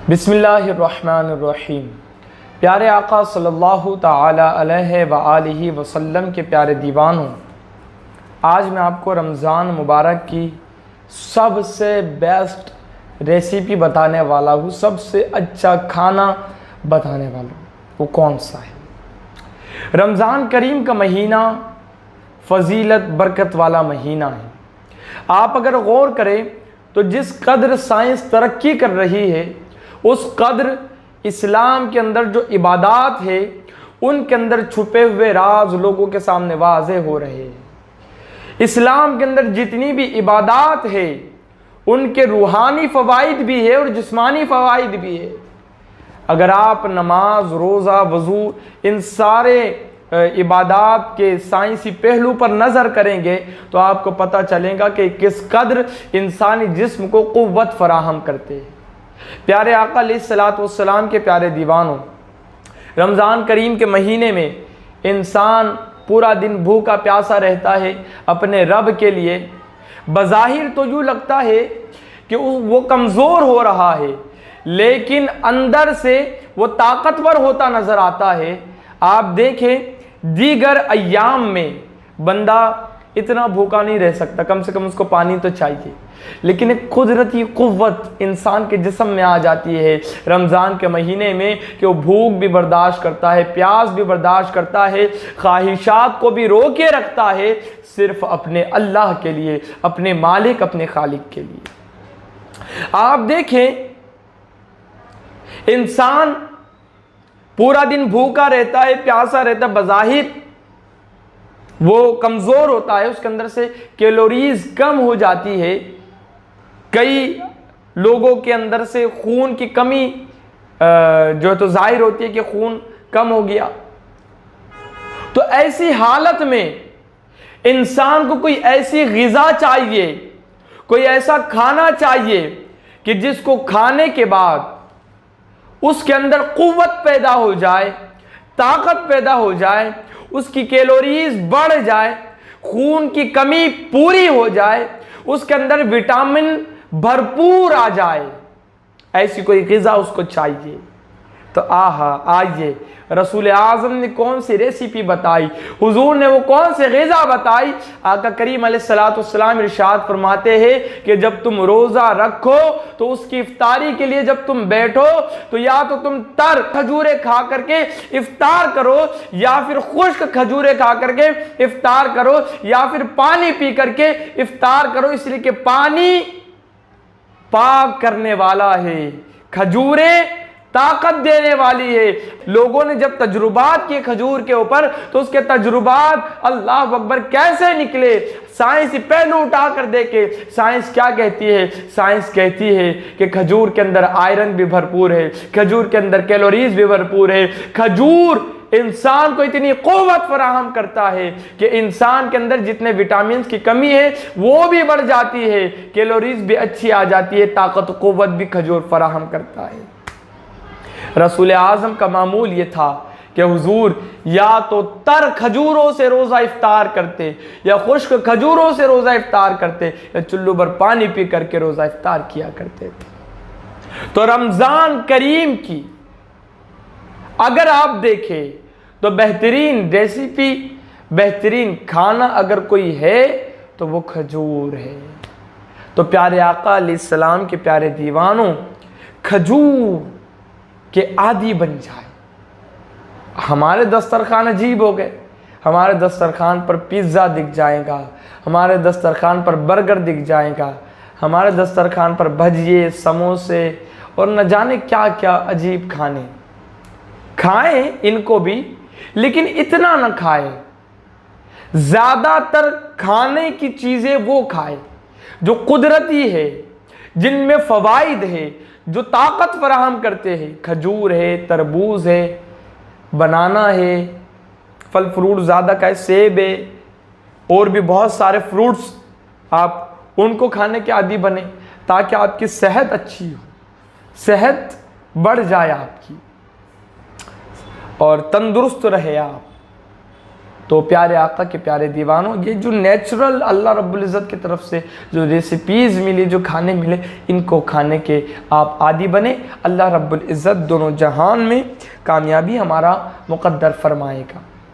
बिस्मिल्लाहिर्रहमानिर्रहीम। प्यारे आका सल्लल्लाहु ताला अलैहि व आलिहि वसल्लम के प्यारे दीवानों, आज मैं आपको रमज़ान मुबारक की सबसे बेस्ट रेसिपी बताने वाला हूँ, सबसे अच्छा खाना बताने वाला हूँ। वो कौन सा है? रमज़ान करीम का महीना फ़जीलत बरकत वाला महीना है। आप अगर गौर करें तो जिस कदर साइंस तरक्की कर रही है, उस कदर इस्लाम के अंदर जो इबादात है उनके अंदर छुपे हुए राज लोगों के सामने वाज़े हो रहे हैं। इस्लाम के अंदर जितनी भी इबादात है उनके रूहानी फ़वाइद भी है और जिस्मानी फ़वाइद भी है। अगर आप नमाज, रोज़ा, वज़ू, इन सारे इबादात के साइंसी पहलू पर नज़र करेंगे तो आपको पता चलेगा कि किस कदर इंसानी जिस्म को क़ुव्वत फराहम करते हैं। प्यारे आका अलैहिस्सलातु वस्सलाम के प्यारे दीवानों, रमज़ान करीम के महीने में इंसान पूरा दिन भूखा प्यासा रहता है अपने रब के लिए। बज़ाहिर तो यूँ लगता है कि वो कमज़ोर हो रहा है, लेकिन अंदर से वो ताकतवर होता नज़र आता है। आप देखें, दीगर अय्याम में बंदा इतना भूखा नहीं रह सकता, कम से कम उसको पानी तो चाहिए, लेकिन एक कुदरती कुव्वत इंसान के जिस्म में आ जाती है रमज़ान के महीने में कि वो भूख भी बर्दाश्त करता है, प्यास भी बर्दाश्त करता है, ख्वाहिशात को भी रोके रखता है, सिर्फ अपने अल्लाह के लिए, अपने मालिक, अपने खालिक के लिए। आप देखें, इंसान पूरा दिन भूखा रहता है, प्यासा रहता है, बज़ाहिर वो कमज़ोर होता है, उसके अंदर से कैलोरीज कम हो जाती है। कई लोगों के अंदर से खून की कमी जो है तो जाहिर होती है कि खून कम हो गया। तो ऐसी हालत में इंसान को कोई ऐसी ग़िज़ा चाहिए, कोई ऐसा खाना चाहिए कि जिसको खाने के बाद उसके अंदर क़ुव्वत पैदा हो जाए, ताकत पैदा हो जाए, उसकी कैलोरीज बढ़ जाए, खून की कमी पूरी हो जाए, उसके अंदर विटामिन भरपूर आ जाए। ऐसी कोई ग़िज़ा उसको चाहिए। तो आइए, रसूल आज़म ने कौन सी रेसिपी बताई, हुजूर ने वो कौन सी ग़िज़ा बताई। आका करीम अलैहिस्सलातु वस्सलाम इरशाद फरमाते हैं कि जब तुम रोज़ा रखो तो उसकी इफ्तारी के लिए जब तुम बैठो तो या तो तुम तर खजूरें खा करके इफ्तार करो, या फिर खुश्क खजूरें खा करके इफ्तार करो, या फिर पानी पी करके इफ्तार करो, इसलिए कि पानी पाक करने वाला है, खजूरें ताकत देने वाली है। लोगों ने जब तजुर्बात किए खजूर के ऊपर तो उसके तजुर्बात अल्लाह अकबर कैसे निकले, साइंस पहलू उठा कर देखे। साइंस क्या कहती है? साइंस कहती है कि खजूर के अंदर आयरन भी भरपूर है, खजूर के अंदर कैलोरीज भी भरपूर है। खजूर इंसान को इतनी क़ुव्वत फराहम करता है कि इंसान के अंदर जितने विटामिन की कमी है वो भी बढ़ जाती है, कैलोरीज भी अच्छी आ जाती है, ताकत क़ुव्वत भी खजूर फराहम करता है। रसूल आज़म का मामूल ये था कि हुजूर या तो तर खजूरों से रोज़ा इफ्तार करते, या खुश्क खजूरों से रोज़ा इफ्तार करते, या चुल्लू भर पानी पी करके रोज़ा इफ्तार किया करते थे। तो रमज़ान करीम की अगर आप देखें तो बेहतरीन रेसिपी, बेहतरीन खाना अगर कोई है तो वो खजूर है। तो प्यारे आका अलैहिस्सलाम के प्यारे दीवानों, खजूर के आदी बन जाए। हमारे दस्तरखान अजीब हो गए, हमारे दस्तरखान पर पिज़्ज़ा दिख जाएगा, हमारे दस्तरखान पर बर्गर दिख जाएगा, हमारे दस्तरखान पर भजिए, समोसे और न जाने क्या क्या अजीब खाने। खाएं इनको भी, लेकिन इतना न खाएं। ज़्यादातर खाने की चीज़ें वो खाएं जो कुदरती है, जिनमें फ़वाइद है, जो ताकत फराहम करते हैं। खजूर है, तरबूज है, बनाना है, फल फ्रूट ज़्यादा खाए, सेब है, और भी बहुत सारे फ्रूट्स, आप उनको खाने के आदी बने ताकि आपकी सेहत अच्छी हो, सेहत बढ़ जाए आपकी और तंदुरुस्त रहे आप। तो प्यारे आका के प्यारे दीवानों, ये जो नेचुरल अल्लाह रब्बुल इज़्ज़त की तरफ से जो रेसिपीज़ मिली, जो खाने मिले, इनको खाने के आप आदी बने। अल्लाह रब्बुल इज़्ज़त दोनों जहान में कामयाबी हमारा मुक़द्दर फरमाएगा।